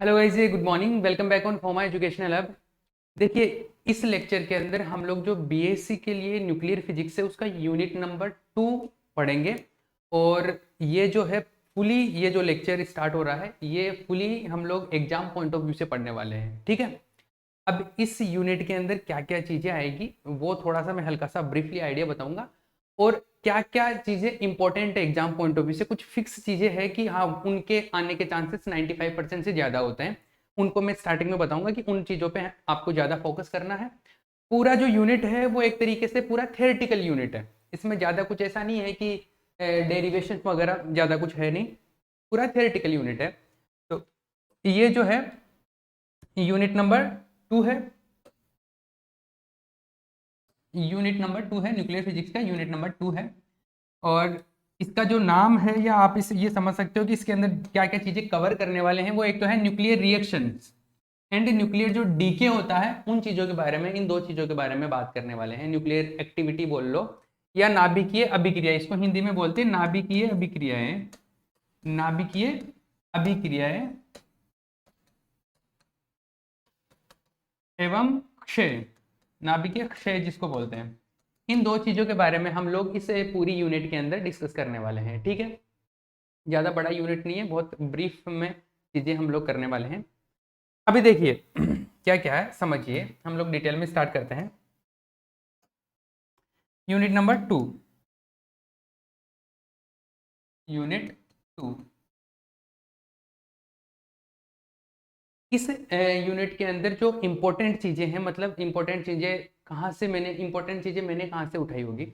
Hello guys, good morning. Welcome back on फॉर्मा educational hub. देखिए, इस लेक्चर के अंदर हम लोग जो बीएससी के लिए न्यूक्लियर फिजिक्स है उसका यूनिट नंबर 2 पढ़ेंगे। और ये जो है फुली, ये जो लेक्चर स्टार्ट हो रहा है ये फुली हम लोग एग्जाम पॉइंट ऑफ व्यू से पढ़ने वाले हैं, ठीक है। अब इस यूनिट के अंदर क्या क्या चीज़ें आएगी वो थोड़ा सा मैं हल्का सा ब्रीफली आइडिया बताऊंगा। और क्या क्या चीज़ें इंपॉर्टेंट है एग्जाम पॉइंट ऑफ व्यू से, कुछ फिक्स चीज़ें हैं कि हाँ उनके आने के चांसेस 95% से ज़्यादा होते हैं। उनको मैं स्टार्टिंग में बताऊंगा कि उन चीज़ों पे आपको ज़्यादा फोकस करना है। पूरा जो यूनिट है वो एक तरीके से पूरा थियोरेटिकल यूनिट है। इसमें ज़्यादा कुछ ऐसा नहीं है कि डेरिवेशन वगैरह ज़्यादा कुछ है नहीं। पूरा थियोरेटिकल यूनिट है। तो ये जो है यूनिट नंबर 2 है। यूनिट नंबर 2 है, न्यूक्लियर फिजिक्स का यूनिट नंबर 2 है। और इसका जो नाम है, या आप इसे ये समझ सकते हो कि इसके अंदर क्या क्या चीजें कवर करने वाले हैं। वो एक तो है न्यूक्लियर रिएक्शंस एंड न्यूक्लियर जो डीके होता है उन चीजों के बारे में, इन दो चीजों के बारे में बात करने वाले हैं। न्यूक्लियर एक्टिविटी बोल लो या नाभिकीय अभिक्रिया, इसको हिंदी में बोलते हैं नाभिकीय अभिक्रियाएं। नाभिकीय अभिक्रियाएं एवं क्षय, नाभिकीय क्षय जिसको बोलते हैं। इन दो चीजों के बारे में हम लोग इस पूरी यूनिट के अंदर डिस्कस करने वाले हैं, ठीक है। ज़्यादा बड़ा यूनिट नहीं है, बहुत ब्रीफ में चीज़ें हम लोग करने वाले हैं। अभी देखिए क्या क्या है समझिए, हम लोग डिटेल में स्टार्ट करते हैं। Unit number 2, unit 2। इस यूनिट के अंदर जो इम्पोर्टेंट चीज़ें हैं, मतलब इम्पोर्टेंट चीज़ें कहाँ से मैंने, इम्पोर्टेंट चीज़ें मैंने कहाँ से उठाई होगी।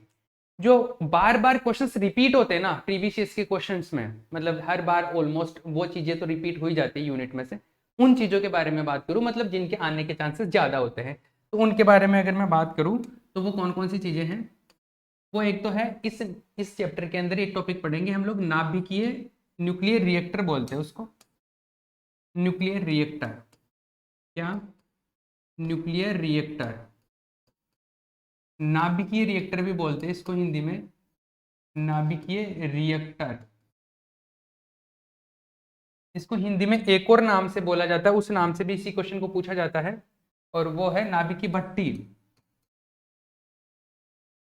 जो बार बार क्वेश्चंस रिपीट होते हैं ना प्रीवियस ईयर्स के क्वेश्चंस में, मतलब हर बार ऑलमोस्ट वो चीज़ें तो रिपीट हो ही जाती है यूनिट में से। उन चीज़ों के बारे में बात करूँ, मतलब जिनके आने के चांसेस ज़्यादा होते हैं, तो उनके बारे में अगर मैं बात करूँ तो वो कौन कौन सी चीज़ें हैं। वो एक तो है, इस चैप्टर के अंदर एक टॉपिक पढ़ेंगे हम लोग, नाभिकीय न्यूक्लियर रिएक्टर बोलते हैं उसको। न्यूक्लियर रिएक्टर, क्या, न्यूक्लियर रिएक्टर, नाभिकीय रिएक्टर भी बोलते हैं इसको हिंदी में, नाभिकीय रिएक्टर। इसको हिंदी में एक और नाम से बोला जाता है, उस नाम से भी इसी क्वेश्चन को पूछा जाता है, और वो है नाभिकीय भट्टी।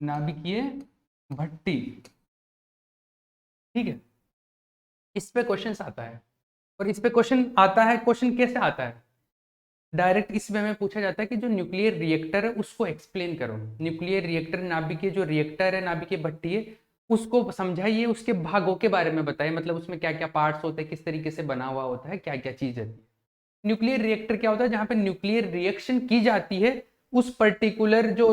नाभिकीय भट्टी, ठीक है। इस पे क्वेश्चन आता है। और इस पे क्वेश्चन आता है, क्वेश्चन कैसे आता है, डायरेक्ट इस वे में पूछा जाता है कि जो न्यूक्लियर रिएक्टर है उसको एक्सप्लेन करो। न्यूक्लियर रिएक्टर, नाभिकीय जो रिएक्टर है, नाभिकीय भट्टी है, उसको समझाइए, उसके भागों के बारे में बताइए, मतलब उसमें क्या क्या पार्ट्स होते हैं, किस तरीके से बना हुआ होता है, क्या क्या चीज है। न्यूक्लियर रिएक्टर क्या होता है, जहां पे न्यूक्लियर रिएक्शन की जाती है, उस पर्टिकुलर जो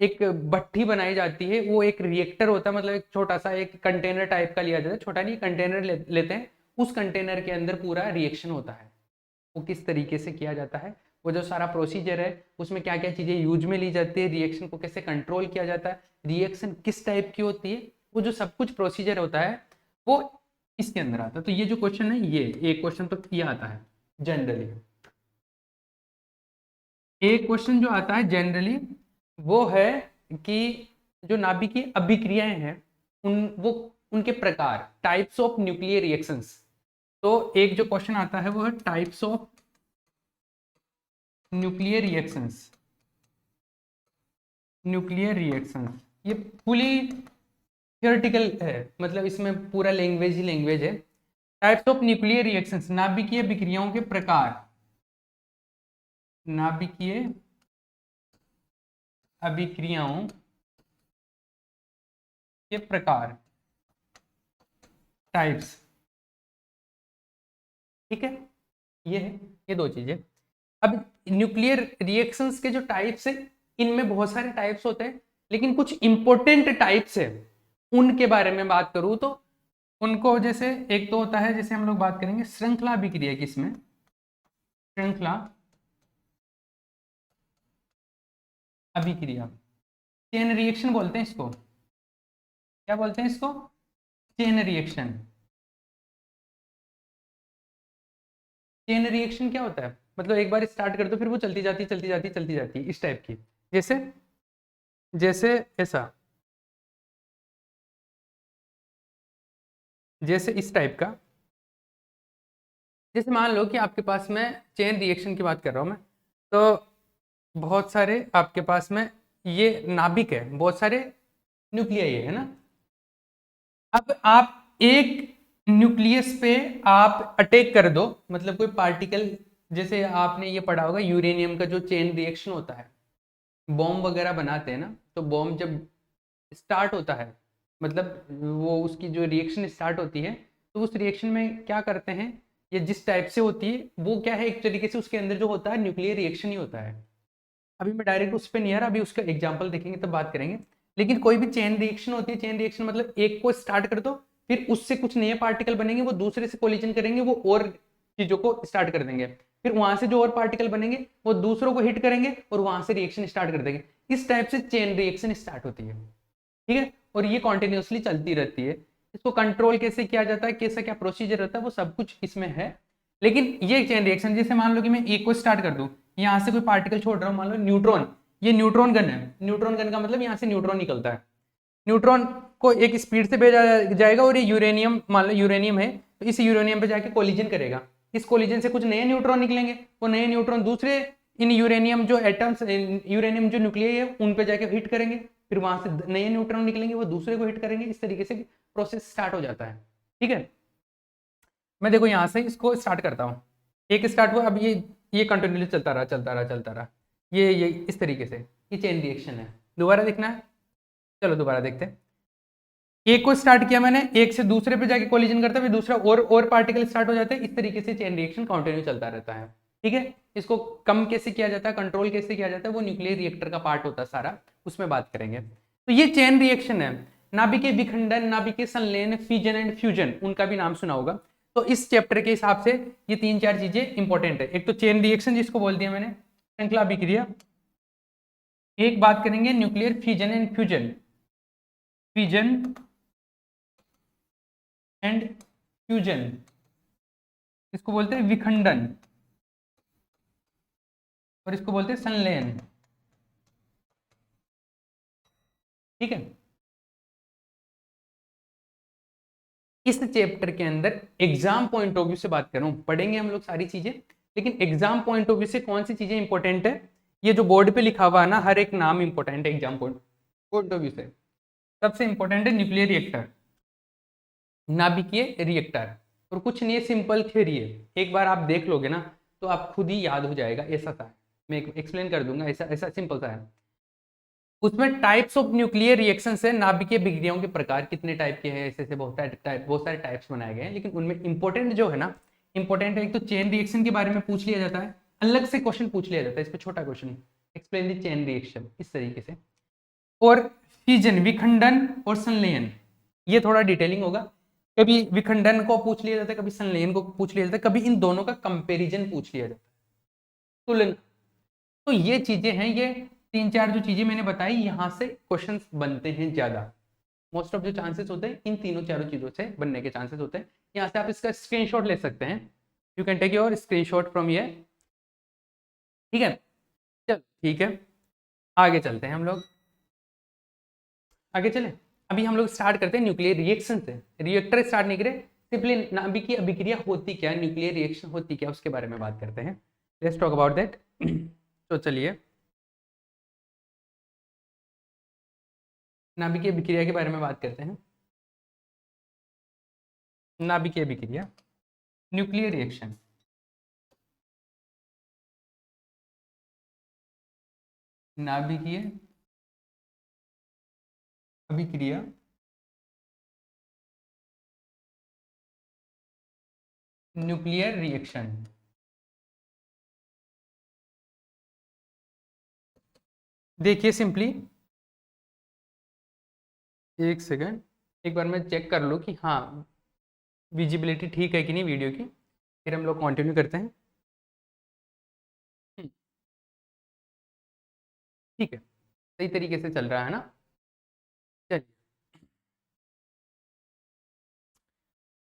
एक भट्टी बनाई जाती है वो एक रिएक्टर होता है। मतलब एक छोटा सा एक कंटेनर टाइप का लिया जाता है, छोटा नहीं, कंटेनर लेते हैं, उस कंटेनर के अंदर पूरा रिएक्शन होता है। वो किस तरीके से किया जाता है, वो जो सारा प्रोसीजर है उसमें क्या क्या चीज़ें यूज में ली जाती है, रिएक्शन को कैसे कंट्रोल किया जाता है, रिएक्शन किस टाइप की होती है, वो जो सब कुछ प्रोसीजर होता है वो इसके अंदर आता है। तो ये जो क्वेश्चन है, ये एक क्वेश्चन तो ये आता है जनरली। एक क्वेश्चन जो आता है जनरली वो है कि जो नाभिकीय अभिक्रियाएं हैं वो उनके प्रकार, टाइप्स ऑफ न्यूक्लियर रिएक्शंस। तो एक जो क्वेश्चन आता है वो है types of nuclear reactions. Nuclear reactions ये फुली थियोरेटिकल है, मतलब इसमें पूरा लैंग्वेज ही लैंग्वेज है। टाइप्स ऑफ न्यूक्लियर रिएक्शंस, नाभिकीय अभिक्रियाओं के प्रकार, नाभिकीय अभिक्रियाओं के प्रकार, टाइप्स, ठीक है। ये है, ये दो चीजें। अब न्यूक्लियर रिएक्शंस के जो टाइप्स है, इनमें बहुत सारे टाइप्स होते हैं, लेकिन कुछ इंपॉर्टेंट टाइप्स है उनके बारे में बात करूं तो उनको, जैसे एक तो होता है, जैसे हम लोग बात करेंगे श्रृंखला अभिक्रिया की, इसमें श्रृंखला अभिक्रिया, चेन रिएक्शन बोलते हैं इसको। क्या बोलते हैं इसको, चेन रिएक्शन। चेन रिएक्शन क्या होता है, मतलब एक बार स्टार्ट कर दो फिर वो चलती जाती चलती जाती चलती जाती, इस टाइप की। जैसे, जैसे ऐसा, जैसे इस टाइप का, जैसे मान लो कि आपके पास में चेन रिएक्शन की बात कर रहा हूँ मैं, तो बहुत सारे आपके पास में ये नाभिक है, बहुत सारे न्यूक्लियाई है ना। अब आप एक न्यूक्लियस पे आप अटैक कर दो, मतलब कोई पार्टिकल, जैसे आपने ये पढ़ा होगा यूरेनियम का जो चेन रिएक्शन होता है, बॉम्ब वगैरह बनाते हैं ना, तो बॉम्ब जब स्टार्ट होता है, मतलब वो उसकी जो रिएक्शन स्टार्ट होती है, तो उस रिएक्शन में क्या करते हैं, ये जिस टाइप से होती है वो क्या है, एक तरीके से उसके अंदर जो होता है न्यूक्लियर रिएक्शन ही होता है। अभी मैं डायरेक्ट उस पर नहीं आ रहा, अभी उसका एग्जाम्पल देखेंगे तब बात करेंगे। लेकिन कोई भी चेन रिएक्शन होती है, चेन रिएक्शन मतलब एक को स्टार्ट कर दो, फिर उससे कुछ नए पार्टिकल बनेंगे, वो दूसरे से कोलिजन करेंगे, वो और चीजों को स्टार्ट कर देंगे, फिर वहां से जो और पार्टिकल बनेंगे वो दूसरों को हिट करेंगे और वहां से रिएक्शन स्टार्ट कर देंगे। इस टाइप से चेन रिएक्शन स्टार्ट होती है, ठीक है, और ये कॉन्टिन्यूसली चलती रहती है। इसको कंट्रोल कैसे किया जाता है, कैसा क्या प्रोसीजर रहता है, वो सब कुछ इसमें है। लेकिन ये चेन रिएक्शन, जैसे मान लो कि मैं एक को स्टार्ट कर दूं, यहाँ से कोई पार्टिकल छोड़ रहा हूँ, मान लो न्यूट्रॉन, ये न्यूट्रॉन गन है, न्यूट्रॉन गन का मतलब यहाँ से न्यूट्रॉन निकलता है, न्यूट्रॉन को एक स्पीड से भेजा जाएगा, और ये यूरेनियम, मान लो यूरेनियम है, तो इस यूरेनियम पे जाके कोलिजन करेगा, इस कोलिजन से कुछ नए न्यूट्रॉन निकलेंगे, वो नए न्यूट्रॉन दूसरे इन यूरेनियम जो एटम्स, यूरेनियम जो न्यूक्लियाई है उन पे जाके हिट करेंगे, फिर वहां से नए न्यूट्रॉन निकलेंगे, वो दूसरे को हिट करेंगे, इस तरीके से प्रोसेस स्टार्ट हो जाता है, ठीक है। मैं देखो यहाँ से इसको स्टार्ट करता हूँ, एक स्टार्ट हुआ, अब ये कंटिन्यूली चलता रहा चलता रहा चलता रहा, ये इस तरीके से ये चेन रिएक्शन है। दोबारा देखना है, चलो दोबारा देखते हैं। एक को स्टार्ट किया मैंने, एक से दूसरे पे जाके कोलिजन करता है, फिर दूसरा और पार्टिकल स्टार्ट हो जाते हैं, इस तरीके से चेन रिएक्शन कंटिन्यू चलता रहता है, ठीक है। इसको कम कैसे किया जाता है, कंट्रोल कैसे किया जाता है, वो न्यूक्लियर रिएक्टर का पार्ट होता है सारा, उसमें बात करेंगे। तो ये चेन रिएक्शन है, नाभिकीय विखंडन, नाभिकीय संलयन, फिजन एंड फ्यूजन, उनका भी नाम सुना होगा। तो इस चैप्टर के हिसाब से ये तीन चार चीजें इंपॉर्टेंट है। एक तो चेन रिएक्शन जिसको बोल दिया मैंने, श्रृंखला अभिक्रिया, एक बात करेंगे nuclear fission and fusion, fission and fusion, इसको बोलते हैं विखंडन, और इसको बोलते हैं संलयन, ठीक है। इस चैप्टर के अंदर एग्जाम पॉइंट ऑफ व्यू से बात कर रहा हूं, पढ़ेंगे हम लोग सारी चीजें, लेकिन एग्जाम पॉइंट ऑफ व्यू से कौन सी चीजें इंपॉर्टेंट है, ये जो बोर्ड पे लिखा हुआ है ना, हर एक नाम इंपॉर्टेंट है एग्जाम पॉइंट ऑफ व्यू से। सबसे इंपॉर्टेंट है न्यूक्लियर रिएक्टर, नाभिकीय रिएक्टर, और कुछ नहीं, सिंपल थ्योरी है, एक बार आप देख लोगे ना तो आप खुद ही याद हो जाएगा, ऐसा था, मैं एक्सप्लेन कर दूंगा, ऐसा ऐसा सिंपल सा है। उसमें टाइप्स ऑफ न्यूक्लियर रिएक्शन है, नाभिकीय विक्रियाओं के प्रकार कितने टाइप के हैं, ऐसे ऐसे बहुत सारे टाइप्स बनाए गए हैं, लेकिन उनमें इंपॉर्टेंट जो है ना, इंपॉर्टेंट है, एक तो चेन रिएक्शन के बारे में पूछ लिया जाता है, अलग से क्वेश्चन पूछ लिया जाता है, इस पर छोटा question, explain the chain reaction, इस तरीके से। और फिजन विखंडन और संलयन, ये थोड़ा डिटेलिंग होगा, कभी विखंडन को पूछ लिया जाता है, कभी संलयन को पूछ लिया जाता है, कभी इन दोनों का कंपेरिजन पूछ लिया जाता है, तुलना। तो ये चीजें हैं, ये तीन चार जो चीजें मैंने बताई, यहां से क्वेश्चंस बनते हैं ज्यादा, मोस्ट ऑफ जो चांसेस होते हैं इन तीनों चारों चीजों से बनने के चांसेस होते हैं। यहाँ से आप इसका स्क्रीनशॉट ले सकते हैं, you can take your screenshot from ये, ठीक है। चल ठीक है, आगे चलते हैं हम लोग, आगे चले। अभी हम लोग स्टार्ट करते हैं न्यूक्लियर रिएक्शन से, रिएक्टर स्टार्ट नहीं करे, सिंपली नाभिकीय अभिक्रिया होती क्या, न्यूक्लियर रिएक्शन होती क्या, उसके बारे में बात करते हैं, लेट्स टॉक अबाउट दैट। तो चलिए नाभिकीय अभिक्रिया के बारे में बात करते हैं। नाभिकीय अभिक्रिया, न्यूक्लियर रिएक्शन, नाभिकीय अभिक्रिया, न्यूक्लियर रिएक्शन। देखिए सिंपली, एक सेकंड, एक बार मैं चेक कर लूँ कि हाँ विजिबिलिटी ठीक है कि नहीं वीडियो की, फिर हम लोग कंटिन्यू करते हैं। ठीक है, सही तरीके से चल रहा है ना, चलिए।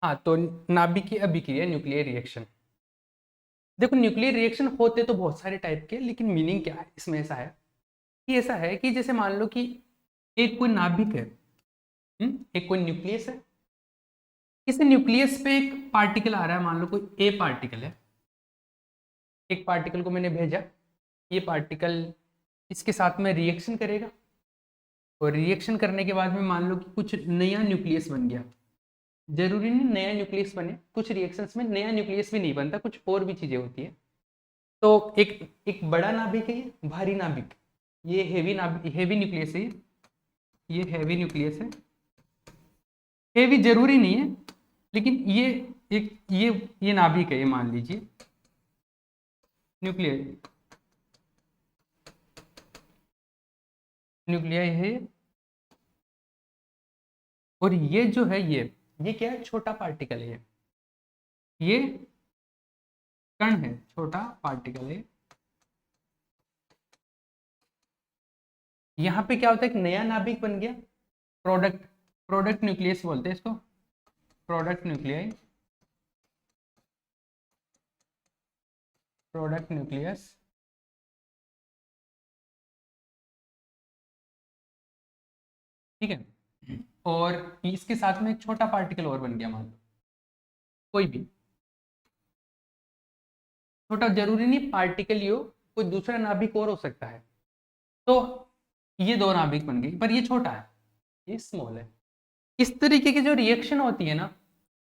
हाँ, तो नाभिकीय अभिक्रिया, न्यूक्लियर रिएक्शन, देखो न्यूक्लियर रिएक्शन होते तो बहुत सारे टाइप के, लेकिन मीनिंग क्या है इसमें, ऐसा है कि ऐसा है कि जैसे मान लो कि एक कोई नाभिक है, एक कोई न्यूक्लियस है, इस न्यूक्लियस पे एक पार्टिकल आ रहा है, मान लो कोई ए पार्टिकल है, एक पार्टिकल को मैंने भेजा, ये पार्टिकल इसके साथ में रिएक्शन करेगा और रिएक्शन करने के बाद में मान लो कि कुछ नया न्यूक्लियस बन गया। जरूरी नहीं नया न्यूक्लियस बने, कुछ रिएक्शंस में नया न्यूक्लियस भी नहीं बनता, कुछ और भी चीजें होती है। तो एक एक बड़ा नाभिक है, ये भारी नाभिक, ये हेवी नाभिक, हेवी न्यूक्लियस है, ये हेवी न्यूक्लियस है। हेवी जरूरी नहीं है, लेकिन ये एक ये नाभिक है, ये मान लीजिए न्यूक्लियर न्यूक्लियर है। और ये जो है ये क्या है, छोटा पार्टिकल है, ये कण है, छोटा पार्टिकल है। यहां पे क्या होता है, एक नया नाभिक बन गया, प्रोडक्ट न्यूक्लियस बोलते हैं इसको, प्रोडक्ट न्यूक्लियस, प्रोडक्ट न्यूक्लियस। ठीक है, और इसके साथ में एक छोटा पार्टिकल और बन गया, मान लो कोई भी छोटा, जरूरी नहीं पार्टिकल ही हो, कोई दूसरा नाभिक और हो सकता है। तो ये दो नाभिक बन गए, पर ये छोटा है, ये स्मॉल है। इस तरीके की जो रिएक्शन होती है ना,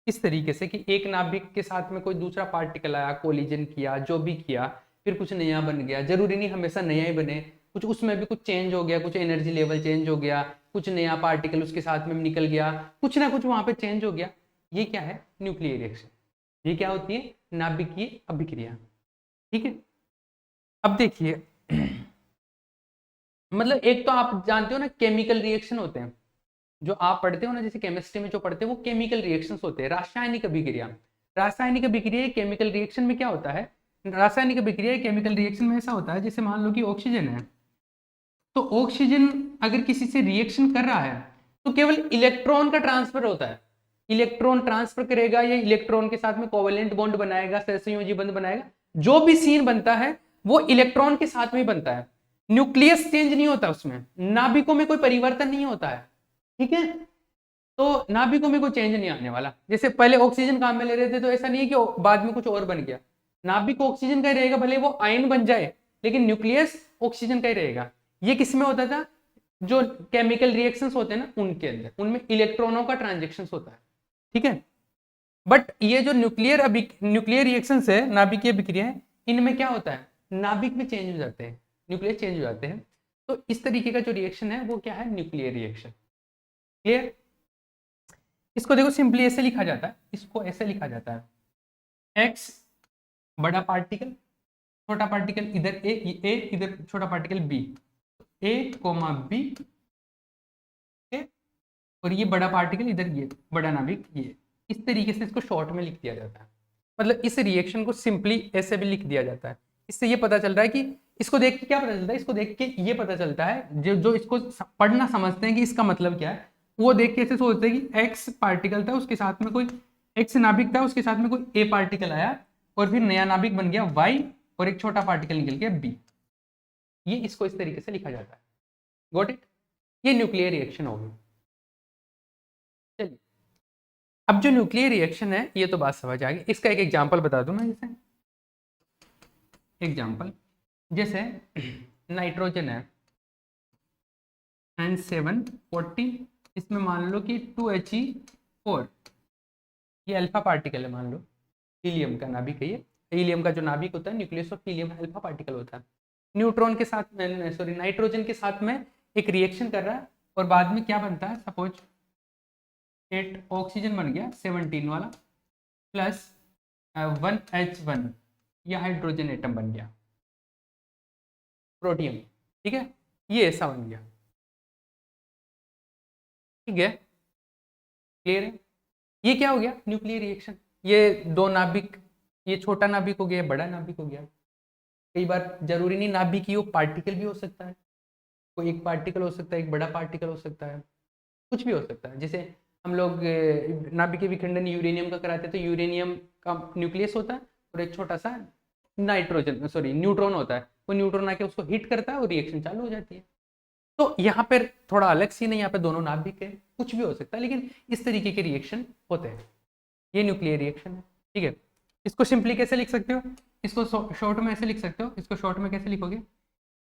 इस तरीके से कि एक नाभिक के साथ में कोई दूसरा पार्टिकल आया, कोलिजन किया, जो भी किया, फिर कुछ नया बन गया। जरूरी नहीं हमेशा नया ही बने, कुछ उसमें भी कुछ चेंज हो गया, कुछ एनर्जी लेवल चेंज हो गया, कुछ नया पार्टिकल उसके साथ में निकल गया, कुछ ना कुछ वहां पे चेंज हो गया। ये क्या है, न्यूक्लियर रिएक्शन। ये क्या होती है, नाभिकीय अभिक्रिया। ठीक है, अब देखिए मतलब एक तो आप जानते हो ना केमिकल रिएक्शन होते हैं, जो आप पढ़ते हो ना, जैसे केमिस्ट्री में जो पढ़ते हैं वो केमिकल रिएक्शंस होते हैं। रासायनिक अभिक्रिया, रासायनिक अभिक्रिया केमिकल रिएक्शन में क्या होता है, रासायनिक अभिक्रिया केमिकल रिएक्शन में ऐसा होता है, जैसे मान लो कि ऑक्सीजन है, तो ऑक्सीजन अगर किसी से रिएक्शन कर रहा है तो केवल इलेक्ट्रॉन का ट्रांसफर होता है, इलेक्ट्रॉन ट्रांसफर करेगा, या इलेक्ट्रॉन के साथ में कोवेलेंट बॉन्ड बनाएगा, सहसंयोजी बंध बनाएगा। जो भी सीन बनता है वो इलेक्ट्रॉन के साथ में बनता है, न्यूक्लियस चेंज नहीं होता, उसमें नाभिकों में कोई परिवर्तन नहीं होता है। ठीक है, तो नाभिकों में कोई चेंज नहीं आने वाला। जैसे पहले ऑक्सीजन काम में ले रहे थे, तो ऐसा नहीं है कि बाद में कुछ और बन गया, नाभिक ऑक्सीजन का ही रहेगा, भले वो आयन बन जाए, लेकिन न्यूक्लियस ऑक्सीजन का ही रहेगा। ये किसमें होता था, जो केमिकल रिएक्शंस होते हैं ना उनके अंदर, उनमें इलेक्ट्रॉनों का ट्रांजेक्शन होता है। ठीक है, बट ये जो न्यूक्लियर रिएक्शंस है, नाभिकीय अभिक्रिया है, इनमें क्या होता है, नाभिक भी चेंज हो जाते हैं, न्यूक्लियस चेंज हो जाते हैं। तो इस तरीके का जो रिएक्शन है वो क्या है, न्यूक्लियर रिएक्शन। क्लियर, इसको देखो सिंपली ऐसे लिखा जाता है, इसको ऐसे लिखा जाता है, एक्स बड़ा पार्टिकल, छोटा पार्टिकल इधर ए इधर छोटा पार्टिकल बी, ए कोमा बी, और ये बड़ा पार्टिकल इधर, ये बड़ा नाभिक ये। इस तरीके से इसको शॉर्ट में लिख दिया जाता है, मतलब इस रिएक्शन को सिंपली ऐसे भी लिख दिया जाता है। इससे ये पता चल रहा है कि, इसको देख के क्या पता चलता है, इसको देख के ये पता चलता है, जो जो इसको पढ़ना समझते हैं कि इसका मतलब क्या है, वो देख के ऐसे सोचते हैं कि एक्स पार्टिकल था, उसके साथ में कोई एक्स नाभिक था, उसके साथ में कोई ए पार्टिकल आया, और फिर नया नाभिक बन गया वाई, और एक छोटा पार्टिकल निकल गया बी। ये इसको इस तरीके से लिखा जाता है। गॉट इट, ये न्यूक्लियर रिएक्शन होगी। चलिए, अब जो न्यूक्लियर रिएक्शन है ये तो बात समझ आ गई। इसका एक एग्जांपल बता दूं मैं, जैसे एग्जांपल, जैसे नाइट्रोजन है N740, इसमें मान लो कि 2He4, ये अल्फा पार्टिकल है, मान लो हीलियम का नाभिक है ये। हीलियम का जो नाभिक होता है, nucleus of helium alpha particle होता है। न्यूट्रॉन के साथ में, सॉरी नाइट्रोजन के साथ में एक रिएक्शन कर रहा है, और बाद में क्या बनता है, सपोज 8 ऑक्सीजन बन गया 17 वाला, प्लस 1H1, यह हाइड्रोजन एटम बन गया, प्रोटियम। ठीक है, ये ऐसा बन गया। ठीक है, क्लियर है, ये क्या हो गया, न्यूक्लियर रिएक्शन। ये दो नाभिक, ये छोटा नाभिक हो गया, बड़ा नाभिक हो गया। कई बार जरूरी नहीं नाभिक ही हो, पार्टिकल भी हो सकता है, कोई एक पार्टिकल हो सकता है, एक बड़ा पार्टिकल हो सकता है, कुछ भी हो सकता है। जैसे हम लोग नाभिकीय विखंडन यूरेनियम का कराते हैं, तो यूरेनियम का न्यूक्लियस होता है, और एक छोटा सा नाइट्रोजन, सॉरी न्यूट्रॉन होता है, वो न्यूट्रॉन आके उसको हिट करता है और रिएक्शन चालू हो जाती है। तो यहाँ पर थोड़ा अलग सीन है, यहाँ पे दोनों नाभिक है, कुछ भी हो सकता है, लेकिन इस तरीके के रिएक्शन होते हैं। ये न्यूक्लियर रिएक्शन है, ठीक है। इसको सिंपली कैसे लिख सकते हो, इसको शॉर्ट में ऐसे लिख सकते हो। इसको शॉर्ट में कैसे लिखोगे,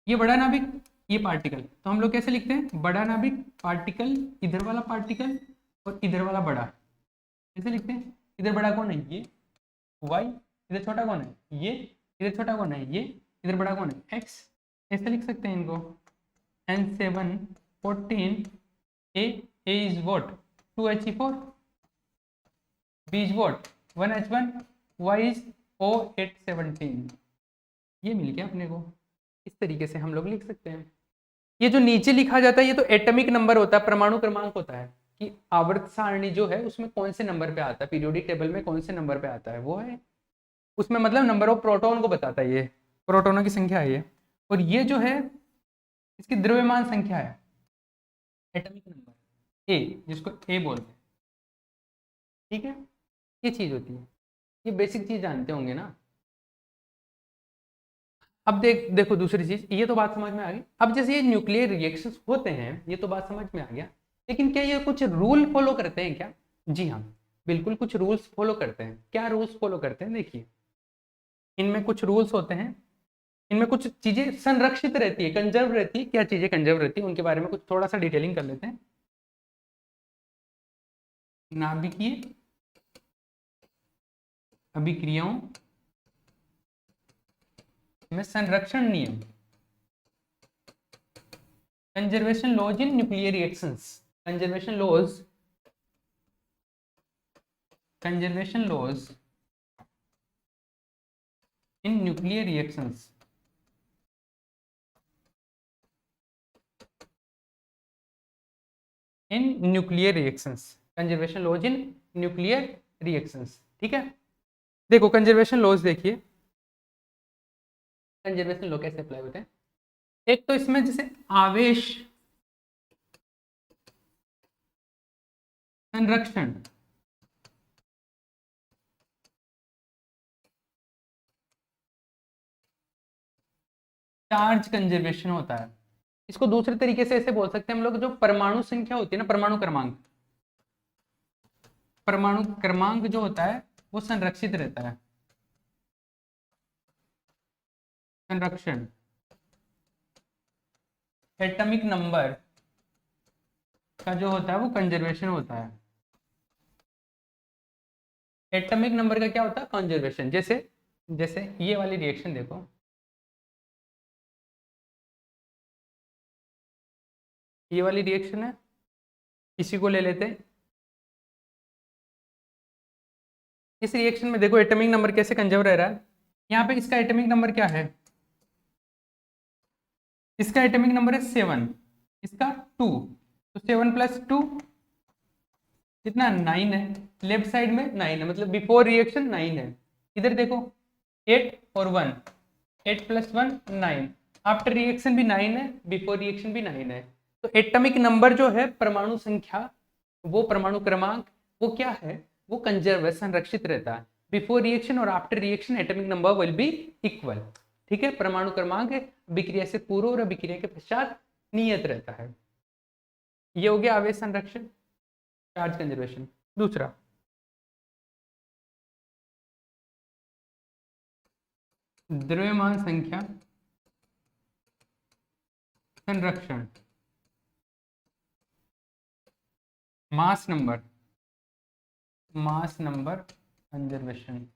ये बड़ा नाभिक, ये पार्टिकल, तो हम लोग कैसे लिखते हैं, बड़ा नाभिक पार्टिकल, इधर वाला पार्टिकल और इधर वाला बड़ा, कैसे लिखते हैं। इधर बड़ा कौन है, ये y, इधर छोटा कौन है ये, इधर छोटा कौन है ये, इधर बड़ा कौन है x, ऐसे लिख सकते हैं इनको। N7 14 A is what 2He4, B is what 1H1, Y is O8 17। ये मिल गया अपने को, इस तरीके से हम लोग लिख सकते हैं। ये जो नीचे लिखा जाता है ये तो एटॉमिक नंबर होता है, परमाणु क्रमांक होता है कि आवर्त सारणी जो है उसमें कौन से नंबर पे आता है, पीरियोडिक टेबल में कौन से नंबर पे आता है वो है, उसमें मतलब नंबर ऑफ प्रोटॉन को बताता है, ये प्रोटॉनों की संख्या है ये। और ये जो है इसकी द्रव्यमान संख्या है, एटॉमिक नंबर ए, जिसको ए बोलते हैं, ठीक है। ये चीज होती है, ये बेसिक चीज जानते होंगे ना। अब देखो दूसरी चीज, ये तो बात समझ में आ गई। अब जैसे ये न्यूक्लियर रिएक्शंस होते हैं ये तो बात समझ में आ गया, लेकिन क्या ये कुछ रूल फॉलो करते हैं क्या, जी हाँ बिल्कुल कुछ रूल्स फॉलो करते हैं। क्या रूल्स फॉलो करते हैं, देखिए इनमें कुछ रूल्स होते हैं, इनमें कुछ चीजें संरक्षित रहती है, कंजर्व रहती है। क्या चीजें कंजर्व रहती है उनके बारे में कुछ थोड़ा सा डिटेलिंग कर लेते हैं। नाभिकीय अभिक्रियाओं में संरक्षण नियम, conservation laws in nuclear reactions, conservation laws in nuclear reactions, in nuclear reactions, conservation laws in nuclear reactions, ठीक है। देखो कंजर्वेशन लॉज, देखिए कंजर्वेशन लॉ कैसे अप्लाई होते हैं। एक तो इसमें जैसे आवेश संरक्षण, चार्ज कंजर्वेशन होता है। इसको दूसरे तरीके से ऐसे बोल सकते हैं हम लोग, जो परमाणु संख्या होती है ना, परमाणु क्रमांक जो होता है वो संरक्षित रहता है, संरक्षण। एटॉमिक नंबर का जो होता है वो कंजर्वेशन होता है। एटॉमिक नंबर का क्या होता है, कंजर्वेशन। जैसे जैसे ये वाली रिएक्शन देखो, ये वाली रिएक्शन है, इसी को ले लेते हैं। इस रिएक्शन में देखो एटॉमिक नंबर कैसे कंजर्व रह रहा है। यहाँ पे इसका एटॉमिक नंबर क्या है, इसका एटॉमिक नंबर है 7, इसका 2, तो 7 + 2 कितना 9 है। लेफ्ट साइड में 9 है, मतलब बिफोर रिएक्शन 9 है। इधर देखो 8 और 1, 8 + 1 9, आफ्टर रिएक्शन भी 9 है, बिफोर रिएक्शन भी 9 है। तो एटॉमिक नंबर जो है, परमाणु संख्या, वो परमाणु क्रमांक, वो क्या है, वो कंजर्व है, संरक्षित रहता है। बिफोर रिएक्शन और after reaction atomic number will be equal, ठीक है। परमाणु क्रमांक अभिक्रिया से पूर्व और अभिक्रिया के पश्चात नियत रहता है। ये हो गया आवेश संरक्षण, चार्ज कंजर्वेशन। दूसरा द्रव्यमान संख्या संरक्षण, मास नंबर कंजर्वेशन,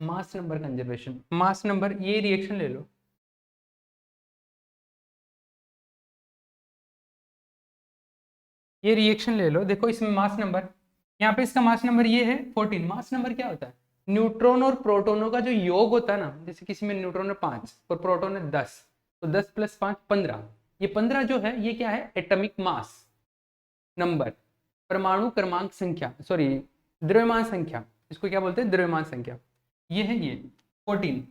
मास नंबर कंजर्वेशन। मास नंबर, ये रिएक्शन ले लो, ये रिएक्शन ले लो, देखो इसमें मास नंबर, यहाँ पे इसका मास नंबर ये है 14। मास नंबर क्या होता है, न्यूट्रॉन और प्रोटोनों का जो योग होता है ना, जैसे किसी में न्यूट्रॉन है 5 और प्रोटॉन है 10, तो 10 + 5 15। ये 15 जो है ये क्या है, एटॉमिक मास नंबर, परमाणु क्रमांक संख्या, सॉरी द्रव्यमान संख्या, इसको क्या बोलते हैं, द्रव्यमान संख्या। ये है ये 14,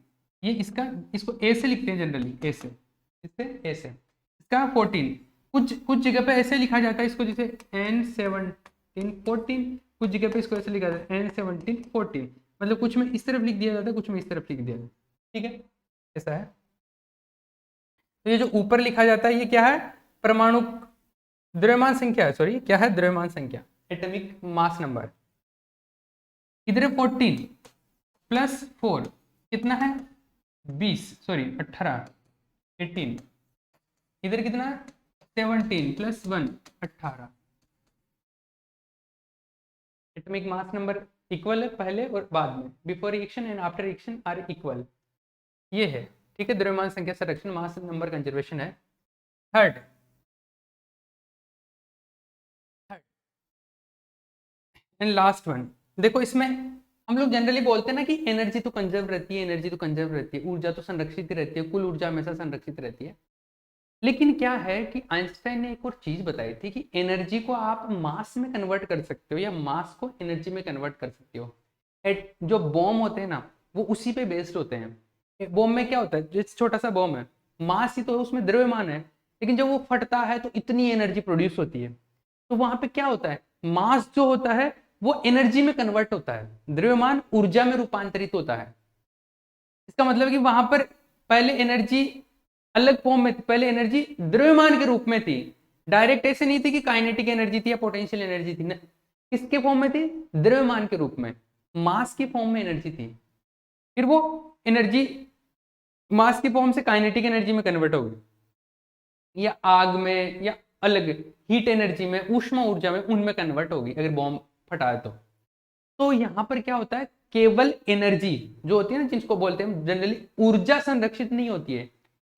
ये इसका, इसको ए से लिखते हैं जनरली, ए से, इससे ए से, इसका 14। कुछ जगह पे ऐसे लिखा जाता है इसको, जैसे N17 14, कुछ जगह पे इसको ऐसे लिखा जाता है N17 14, मतलब कुछ में इस तरफ लिख दिया जाता है, कुछ में इस तरफ लिख दिया जाता है, ठीक है, ऐसा है। तो ये जो ऊपर लिखा जाता है ये क्या है, परमाणु द्रव्यमान संख्या है, सॉरी क्या है, द्रव्यमान संख्या, एटॉमिक मास नंबर। इधर है 14 प्लस 4 कितना है 20, सॉरी 18, 18, इधर कितना है 17 plus 1 18। Atomic mass number equal है पहले और बाद में, before reaction and after reaction are equal, ये है। ठीक है, द्रव्यमान संख्या संरक्षण मास नंबर कंजर्वेशन है। थर्ड एंड लास्ट वन, देखो इसमें हम लोग जनरली बोलते हैं ना कि एनर्जी तो कंजर्व रहती है, एनर्जी तो कंजर्व रहती है, ऊर्जा तो संरक्षित ही रहती है, कुल ऊर्जा हमेशा संरक्षित रहती है। लेकिन क्या है कि आइंस्टाइन ने एक और चीज बताई थी कि एनर्जी को आप मास में कन्वर्ट कर सकते हो या मास को एनर्जी में कन्वर्ट कर सकते हो। जो बॉम्ब होते हैं ना वो उसी पे बेस्ड होते हैं। बॉम्ब में क्या होता है, जैसे छोटा सा बॉम्ब है, मास ही तो उसमें द्रव्यमान है, लेकिन जब वो फटता है तो इतनी एनर्जी प्रोड्यूस होती है। तो वहां पे क्या होता है, मास जो होता है वो एनर्जी में कन्वर्ट होता है, द्रव्यमान ऊर्जा में रूपांतरित होता है। इसका मतलब है कि वहां पर पहले एनर्जी अलग फॉर्म में थी, पहले एनर्जी द्रव्यमान के रूप में थी, डायरेक्ट ऐसे नहीं थी कि काइनेटिक एनर्जी थी या पोटेंशियल एनर्जी थी ना, किसके फॉर्म में थी, द्रव्यमान के रूप में, मास की फॉर्म में एनर्जी थी। फिर वो एनर्जी मास की फॉर्म से काइनेटिक एनर्जी में कन्वर्ट हो गई, या आग में या अलग हीट एनर्जी में, ऊष्मा ऊर्जा में, उनमें कन्वर्ट होगी अगर बॉम्ब फटा है तो यहां पर क्या होता है, केवल एनर्जी जो होती है ना, जिसको बोलते हैं जनरली ऊर्जा संरक्षित नहीं होती है,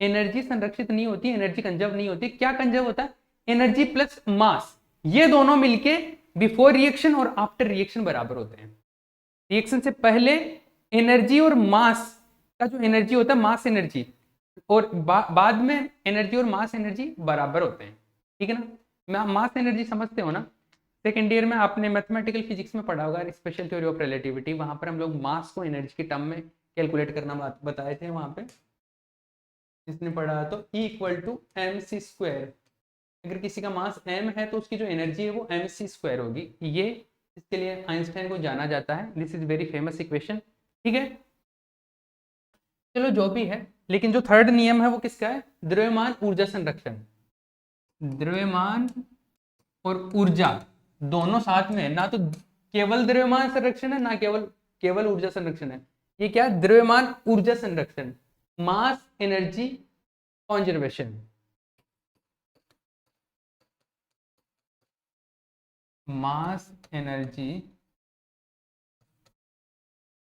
एनर्जी संरक्षित नहीं होती, एनर्जी कंजर्व नहीं होती। क्या कंजर्व होता है, एनर्जी प्लस मास, ये दोनों मिलके बिफोर रिएक्शन और आफ्टर रिएक्शन बराबर होते हैं। रिएक्शन से पहले एनर्जी और मास का जो एनर्जी होता है, मास एनर्जी, और बाद में एनर्जी और मास एनर्जी बराबर होते हैं। ठीक है ना, मास एनर्जी समझते हो ना, सेकेंड ईयर में आपने मैथमेटिकल फिजिक्स में पढ़ा होगा, स्पेशल थ्योरी ऑफ रिलेटिविटी, वहां पर हम लोग मास को एनर्जी के टर्म में कैलकुलेट करना बताए थे। वहां पे जिसने पढ़ा तो E equal to M C square, अगर किसी का मास m है तो उसकी जो एनर्जी है वो एम सी स्क्वायर होगी। ये इसके लिए आइंस्टाइन को जाना जाता है, this is very famous equation. ठीक है, चलो जो भी है, लेकिन जो थर्ड नियम है वो किसका है, द्रव्यमान ऊर्जा संरक्षण। द्रव्यमान और ऊर्जा दोनों साथ में है, ना तो केवल द्रव्यमान संरक्षण है ना केवल केवल ऊर्जा संरक्षण है, ये क्या है, द्रव्यमान ऊर्जा संरक्षण, mass energy conservation. Mass energy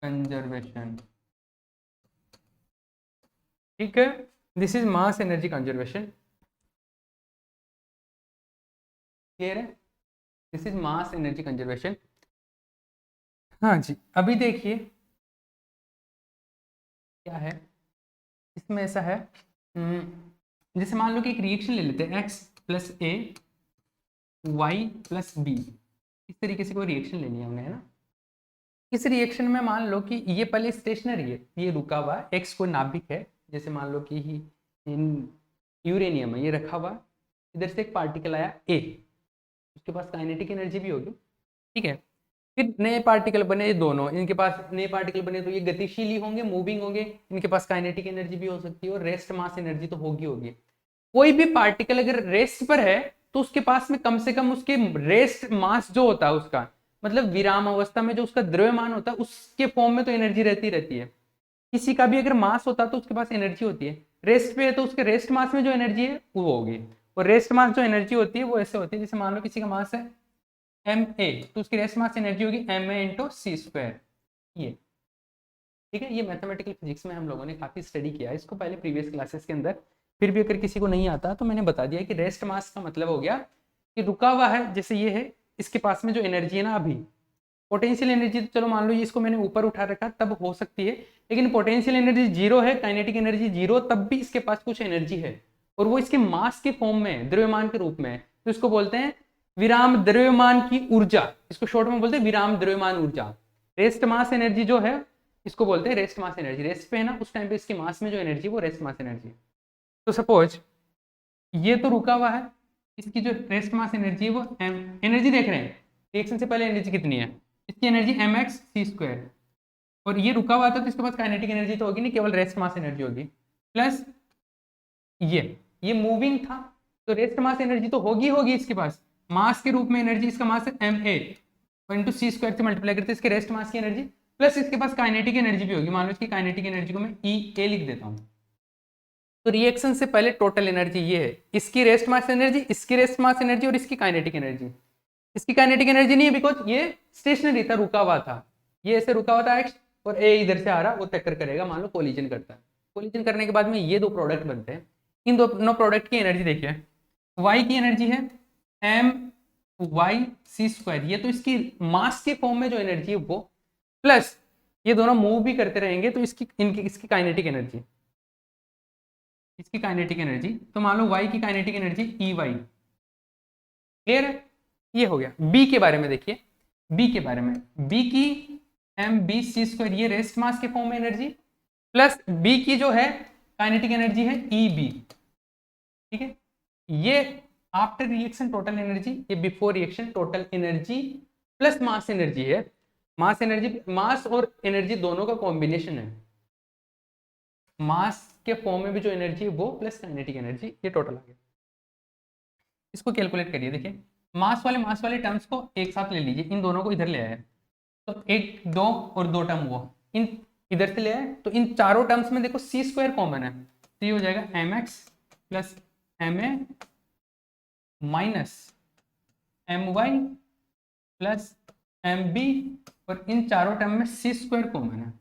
conservation, ठीक है, this is mass energy conservation. Clear है, this is mass energy conservation. हाँ जी, अभी देखिए क्या है इसमें, ऐसा है जैसे मान लो कि एक रिएक्शन ले लेते हैं, x प्लस ए वाई प्लस बी, इस तरीके से कोई रिएक्शन लेनी है हमने, है ना। इस रिएक्शन में मान लो कि ये पहले स्टेशनरी है, ये रुका हुआ, x कोई नाभिक है, जैसे मान लो कि यूरेनियम है, ये रखा हुआ, इधर से एक पार्टिकल आया ए, उसके पास काइनेटिक एनर्जी भी होगी। ठीक है, फिर नए पार्टिकल बने, ये दोनों, इनके पास नए पार्टिकल बने तो ये गतिशील ही होंगे, मूविंग होंगे, इनके पास काइनेटिक एनर्जी भी हो सकती है और रेस्ट मास एनर्जी तो होगी। कोई भी पार्टिकल अगर रेस्ट पर है तो उसके पास में कम से कम उसके रेस्ट मास जो होता है उसका, मतलब विराम अवस्था में जो उसका द्रव्यमान होता है उसके फॉर्म में तो एनर्जी रहती है। किसी का भी अगर मास होता है तो उसके पास एनर्जी होती है, रेस्ट पे है तो उसके रेस्ट मास में जो एनर्जी है वो होगी, और रेस्ट मास जो एनर्जी होती है वो ऐसे होती है, जैसे मान लो किसी का मास है एम ए, तो उसकी रेस्ट मास एनर्जी होगी M A into C square. ये ठीक है, ये मैथमेटिकल फिजिक्स में हम लोगों ने काफी स्टडी किया है इसको पहले प्रीवियस क्लासेस के अंदर, फिर भी अगर किसी को नहीं आता तो मैंने बता दिया कि रेस्ट मास का मतलब हो गया कि रुका हुआ है, जैसे ये है, इसके पास में जो एनर्जी है ना, अभी पोटेंशियल एनर्जी तो चलो मान लो ये इसको मैंने ऊपर उठा रखा तब हो सकती है, लेकिन पोटेंशियल एनर्जी जीरो है, काइनेटिक एनर्जी जीरो, तब भी इसके पास कुछ एनर्जी है और वो इसके मास के फॉर्म में, द्रव्यमान के रूप में, तो इसको बोलते हैं विराम द्रव्यमान की ऊर्जा, इसको शॉर्ट में बोलते हैं विराम द्रव्यमान ऊर्जा। रेस्ट मास एनर्जी जो है इसको बोलते हैं रेस्ट मास एनर्जी, रेस्ट पे है ना उस टाइम पे इसके मास में जो एनर्जी वो रेस्ट मास एनर्जी। तो सपोज ये तो रुका हुआ है, इसकी जो रेस्ट मास एनर्जी है वो एम, एनर्जी देख रहे हैं रिएक्शन से पहले एनर्जी कितनी है, इसकी एनर्जी एम एक्स सी स्क्वायर, और ये रुका हुआ था तो इसके पास काइनेटिक एनर्जी तो होगी नहीं, केवल रेस्ट मास एनर्जी होगी, प्लस ये मूविंग था तो रेस्ट मास एनर्जी तो होगी इसके पास, मास के रूप में एनर्जी, इसका मास है एम ए, और इंटू सी स्क्वायर से मल्टीप्लाई करते हैं इसके रेस्ट मास की एनर्जी, प्लस इसके पास काइनेटिक एनर्जी भी होगी। मान लो इसकी काइनेटिक एनर्जी को मैं ई ए लिख देता हूँ। तो रिएक्शन से पहले टोटल एनर्जी ये है, इसकी रेस्ट मास एनर्जी, इसकी रेस्ट मास एनर्जी और इसकी काइनेटिक एनर्जी। इसकी काइनेटिक एनर्जी नहीं है बिकॉज ये स्टेशनरी था, रुका हुआ था, ये ऐसे रुका हुआ था एक्स, और ए इधर से आ रहा, वो टक्कर करेगा, मान लो कोलिजन करता है। कोलिजन करने के बाद में ये दो प्रोडक्ट बनते हैं। इन दोनों प्रोडक्ट की एनर्जी देखिए, वाई की एनर्जी है एम वाई सी स्क्वायर, ये तो इसकी मास के फॉर्म में जो एनर्जी है वो, प्लस ये दोनों मूव भी करते रहेंगे तो इसकी काइनेटिक एनर्जी, इसकी काइनेटिक एनर्जी, तो मान लो y की kinetic energy E Y. Clear है? ये हो गया। b के बारे में देखिए, b के बारे में, b की एम बी सी स्क्वायर, ये रेस्ट मास के फॉर्म में एनर्जी, प्लस b की जो है काइनेटिक एनर्जी है ई बी। ठीक है, ये आफ्टर रिएक्शन टोटल एनर्जी, ये before reaction total energy plus mass energy है। मास एनर्जी, मास और एनर्जी दोनों का कॉम्बिनेशन है। मास के फॉर्म में भी जो एनर्जी है वो प्लस काइनेटिक एनर्जी, ये टोटल आ गया। इसको कैलकुलेट करिए। देखिए मास वाले टर्म्स को एक साथ ले लीजिए, इन दोनों को इधर ले आए, तो एक दो और दो टर्म हुआ, इन इधर से ले आए, तो इन चारों टर्म्स में देखो सी स्क्वायर कॉमन है, तो ये हो जाएगा M X plus M A minus M Y plus M B, और इन चारों टर्म में सी स्क्वायर कॉमन है।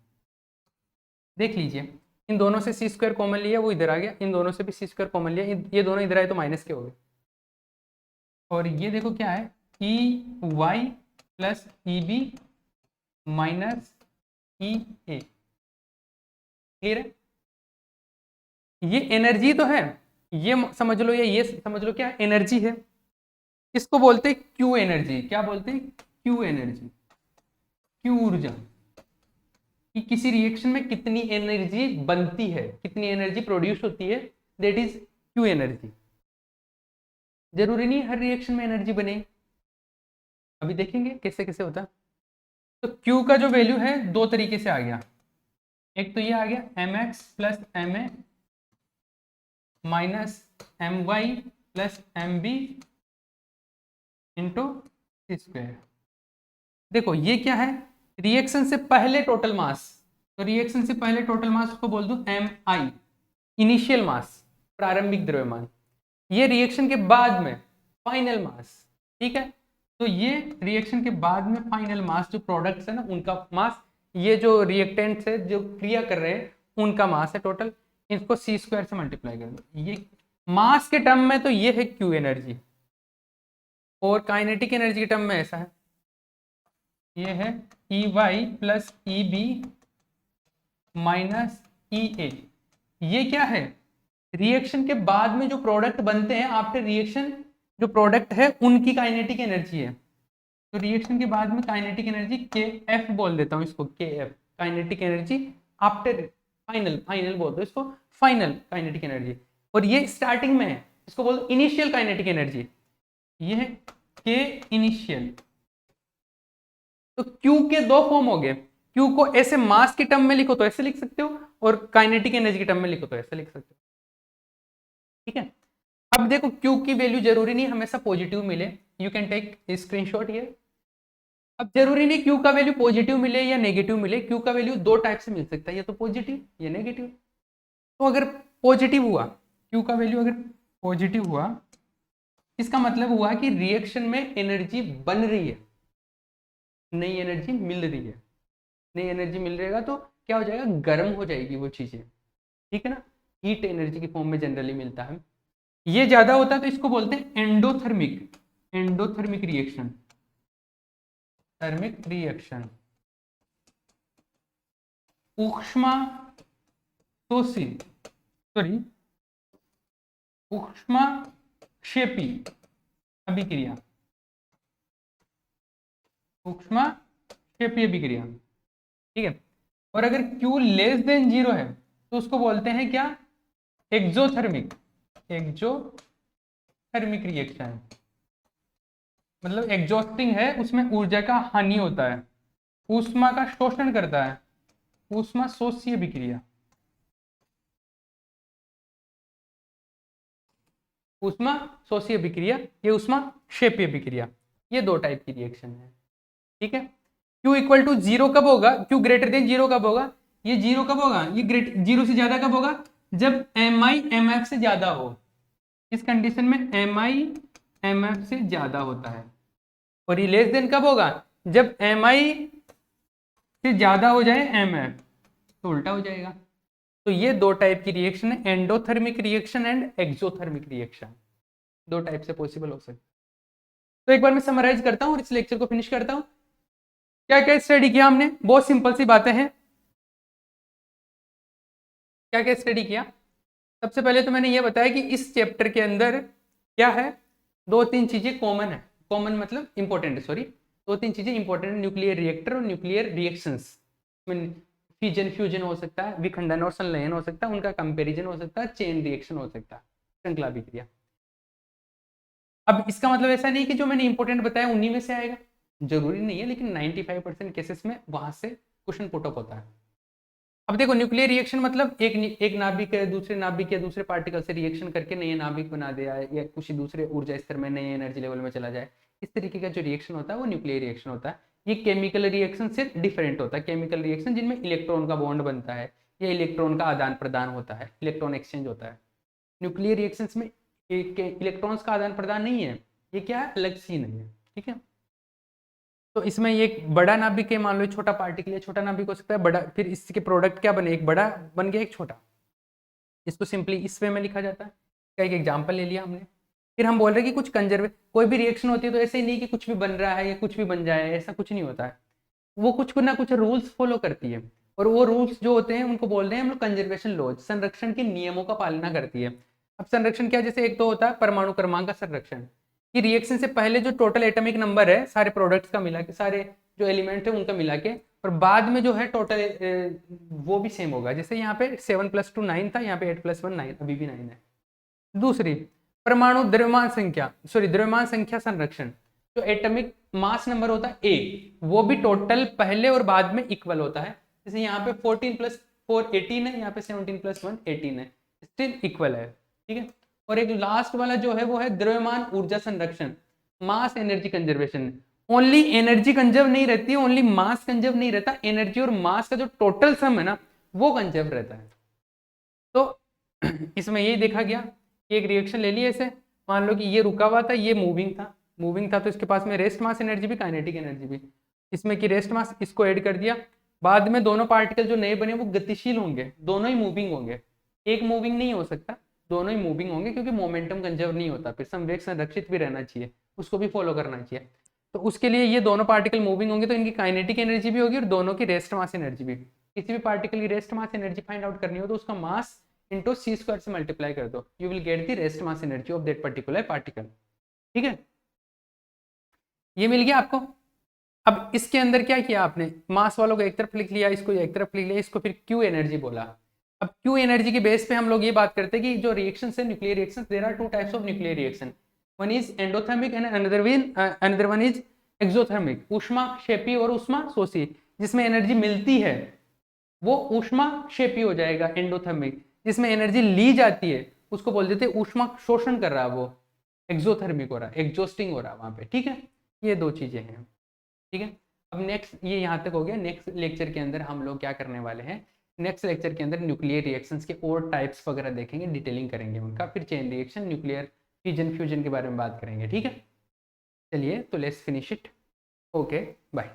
देख लीजिए, इन दोनों से सी स्क्वायर कॉमन लिया, वो इधर आ गया, इन दोनों से भी सी स्क्वायर कॉमन लिया, ये दोनों इधर आए तो माइनस के हो गए। और ये देखो क्या है, E Y plus E B minus E A. Clear है? ये एनर्जी तो है, ये समझ लो, या ये समझ लो क्या एनर्जी है। इसको बोलते हैं क्यू एनर्जी। क्या बोलते हैं? क्यू एनर्जी, क्यू ऊर्जा, कि किसी रिएक्शन में कितनी एनर्जी बनती है, कितनी एनर्जी प्रोड्यूस होती है, दैट इज क्यू एनर्जी। जरूरी नहीं हर रिएक्शन में एनर्जी बने, अभी देखेंगे कैसे कैसे होता। तो Q का जो वैल्यू है दो तरीके से आ गया, एक तो ये आ गया M X plus M A minus M Y plus M B into C square. देखो ये क्या है, रिएक्शन से पहले टोटल मास, तो रिएक्शन से पहले टोटल मास को बोल दूं एम आई, इनिशियल मास, प्रारंभिक द्रव्यमान। ये रिएक्शन के बाद में फाइनल मास। ठीक है, तो ये रिएक्शन के बाद में फाइनल मास, जो प्रोडक्ट्स है ना उनका मास, ये जो रिएक्टेंट्स है जो क्रिया कर रहे हैं उनका मास है टोटल, इसको सी स्क्वायर से मल्टीप्लाई कर दो। ये मास के टर्म में तो ये है क्यू एनर्जी, और काइनेटिक एनर्जी के टर्म में ऐसा है, ये है E Y plus E B minus E A. ये क्या है, रिएक्शन के बाद में जो प्रोडक्ट बनते हैं आफ्टर रिएक्शन, जो प्रोडक्ट है उनकी काइनेटिक एनर्जी है। तो रिएक्शन के बाद में काइनेटिक एनर्जी के एफ बोल देता हूँ इसको, के F kinetic energy after final, final बोल दो इसको, फाइनल काइनेटिक एनर्जी। और ये स्टार्टिंग में है, इसको बोल दो इनिशियल काइनेटिक एनर्जी, ये है के इनिशियल। तो क्यू के दो फॉर्म हो गए, क्यू को ऐसे मास के टर्म में लिखो तो ऐसे लिख सकते हो, और काइनेटिक एनर्जी के टर्म में लिखो तो ऐसे लिख सकते हो। ठीक है, अब देखो क्यू की वैल्यू जरूरी नहीं हमेशा पॉजिटिव मिले, you can take screenshot here. अब जरूरी नहीं क्यू का वैल्यू पॉजिटिव मिले या नेगेटिव मिले, क्यू का वैल्यू दो टाइप से मिल सकता है, या तो पॉजिटिव या नेगेटिव। तो अगर पॉजिटिव हुआ, क्यू का वैल्यू अगर पॉजिटिव हुआ, इसका मतलब हुआ कि रिएक्शन में एनर्जी बन रही है, नई एनर्जी मिल रही है। नई एनर्जी मिल रहेगा तो क्या हो जाएगा, गर्म हो जाएगी वो चीजें। ठीक है ना, हीट एनर्जी की फॉर्म में जनरली मिलता है। ये ज्यादा होता है तो इसको बोलते हैं endothermic, endothermic reaction, thermic reaction. ऊष्मा शोषी, सॉरी ऊष्मा क्षेपी अभिक्रिया, ऊष्मा क्षेपीय अभिक्रिया। ठीक है, और अगर Q लेस देन 0 है तो उसको बोलते हैं क्या, एक्सोथर्मिक, एक्सोथर्मिक रिएक्शन। मतलब एग्जॉस्टिंग है, उसमें ऊर्जा का हानि होता है, ऊष्मा का शोषण करता है, ऊष्मा शोषीय अभिक्रिया। ऊष्मा शोषीय अभिक्रिया, ये ऊष्मा क्षेपीय अभिक्रिया, ये दो टाइप की रिएक्शन है। ठीक है। Q इक्वल टू जीरो कब होगा, Q ग्रेटर देन जीरो कब होगा, ये जीरो कब होगा, ये जीरो से ज्यादा कब होगा, जब Mi Mf से ज्यादा हो। इस कंडीशन में Mi Mf से ज्यादा होता है। और ये लेस देन कब होगा, जब Mi से ज्यादा हो जाए Mf, तो उल्टा हो जाएगा। तो ये दो टाइप की रिएक्शन है, endothermic reaction and exothermic reaction, दो टाइप से पॉसिबल हो सकता है। तो एक बार मैं समराइज करता हूँ और इस लेक्चर को फिनिश करता हूँ। क्या क्या स्टडी किया हमने, बहुत सिंपल सी बातें हैं। क्या क्या स्टडी किया, सबसे पहले तो मैंने ये बताया कि इस चैप्टर के अंदर क्या है, दो तीन चीजें कॉमन है, कॉमन मतलब इंपॉर्टेंट है, सॉरी, दो तीन चीजें इंपॉर्टेंट है, न्यूक्लियर रिएक्टर और न्यूक्लियर रिएक्शंस। फिजन फ्यूजन हो सकता है, विखंडन और संलयन हो सकता है, उनका कंपैरिजन हो सकता है, चेन रिएक्शन हो सकता है, श्रृंखला अभिक्रिया। अब इसका मतलब ऐसा नहीं कि जो मैंने इंपॉर्टेंट बताया उन्हीं में से आएगा, जरूरी नहीं है, लेकिन 95% केसेस में वहां से क्वेश्चन पुट अप होता है। अब देखो, न्यूक्लियर रिएक्शन मतलब एक नाभिक है दूसरे नाभिक या दूसरे पार्टिकल से रिएक्शन करके नए नाभिक बना दे या कुछ दूसरे ऊर्जा स्तर में नए एनर्जी लेवल में चला जाए, इस तरीके का जो रिएक्शन होता है वो न्यूक्लियर रिएक्शन होता है। ये केमिकल रिएक्शन से डिफरेंट होता है, केमिकल रिएक्शन जिनमें इलेक्ट्रॉन का बॉन्ड बनता है या इलेक्ट्रॉन का आदान प्रदान होता है, इलेक्ट्रॉन एक्सचेंज होता है। न्यूक्लियर रिएक्शन में इलेक्ट्रॉन्स का आदान प्रदान नहीं है, ये क्या है, अलग सीन है, ठीक है। तो इसमें ये एक बड़ा नाभिक है, मान लो छोटा पार्टिकल है, छोटा नाभिक हो सकता है, बड़ा, फिर इसके प्रोडक्ट क्या बने, एक बड़ा बन गया एक छोटा। इसको सिंपली इस वे में लिखा जाता है। क्या एक एग्जांपल ले लिया हमने, फिर हम बोल रहे हैं कि कुछ कंजर्वे, कोई भी रिएक्शन होती है तो ऐसे ही नहीं कि कुछ भी बन रहा है या कुछ भी बन जाए, ऐसा कुछ नहीं होता है, वो कुछ ना कुछ रूल्स फॉलो करती है, और वो रूल्स जो होते हैं उनको बोल रहे हैं हम लोग कंजर्वेशन लॉज, संरक्षण के नियमों का पालना करती है। अब संरक्षण क्या, जैसे एक तो होता है परमाणु क्रमांक का संरक्षण, कि रिएक्शन से पहले जो टोटल एटॉमिक नंबर है सारे प्रोडक्ट्स का मिला के, सारे जो एलिमेंट है उनका मिला के, और बाद में जो है टोटल वो भी सेम होगा। जैसे यहाँ पे 7 + 2 9 था, यहाँ पे 8 + 1 9, अभी भी 9 है। दूसरी, परमाणु द्रव्यमान संख्या, सॉरी द्रव्यमान संख्या संरक्षण, जो एटॉमिक मास नंबर होता है ए, वो भी टोटल पहले और बाद में इक्वल होता है। जैसे यहाँ पे 14 + 4 18 है, यहाँ पे 17 + 1 18 है, स्टिल इक्वल है, ठीक है। और एक लास्ट वाला जो है वो है द्रव्यमान ऊर्जा संरक्षण, mass energy conservation. Only energy conserve नहीं रहती है, ओनली मास कंजर्व नहीं रहता, एनर्जी और मास का जो टोटल सम है ना वो कंजर्व रहता है। तो इसमें यही देखा गया कि एक रिएक्शन ले लिया ऐसे, मान लो कि ये रुका हुआ था, ये मूविंग था, तो इसके पास में रेस्ट मास एनर्जी भी काइनेटिक एनर्जी भी, इसमें कि रेस्ट मास इसको ऐड कर दिया, बाद में दोनों पार्टिकल जो नए बने वो गतिशील होंगे, दोनों ही मूविंग होंगे, एक मूविंग नहीं हो सकता, दोनों ही मूविंग होंगे, क्योंकि मोमेंटम कंजर्व नहीं होता, फिर संवेग संरक्षित भी रहना चाहिए, उसको भी फॉलो करना चाहिए। तो उसके लिए ये दोनों पार्टिकल मूविंग होंगे तो इनकी काइनेटिक एनर्जी भी होगी और दोनों की रेस्ट मास एनर्जी भी। किसी भी पार्टिकल की rest mass energy find out करनी हो तो उसका मास इंटू c² से मल्टीप्लाई कर दो, you will get the rest mass energy of that particular particle, ठीक है। ये मिल गया आपको। अब इसके अंदर क्या किया आपने, मास वालों को एक तरफ लिख लिया, इसको एक तरफ लिख लिया, इसको फिर क्यू एनर्जी बोला। अब क्यू एनर्जी के बेस पे हम लोग ये बात करते हैं कि जो रिएक्शन है nuclear reaction, there are 2 types of nuclear reaction, one is endothermic and another one is exothermic, ऊष्माक्षेपी और ऊष्माशोषी। जिसमें एनर्जी मिलती है वो ऊष्माक्षेपी हो जाएगा एंडोथर्मिक, जिसमें एनर्जी ली जाती है उसको बोल देते हैं ऊष्मा शोषण कर रहा है, वो एक्सोथर्मिक हो रहा है, एग्जॉस्टिंग हो रहा है वहां पे, ठीक है। ये दो चीजें हैं, ठीक है। अब नेक्स्ट, ये यहाँ तक हो गया। नेक्स्ट लेक्चर के अंदर हम लोग क्या करने वाले हैं, नेक्स्ट लेक्चर के अंदर न्यूक्लियर रिएक्शंस के और टाइप्स वगैरह देखेंगे, डिटेलिंग करेंगे उनका, फिर chain reaction, nuclear fission fusion के बारे में बात करेंगे, ठीक है। चलिए तो let's finish it, okay bye.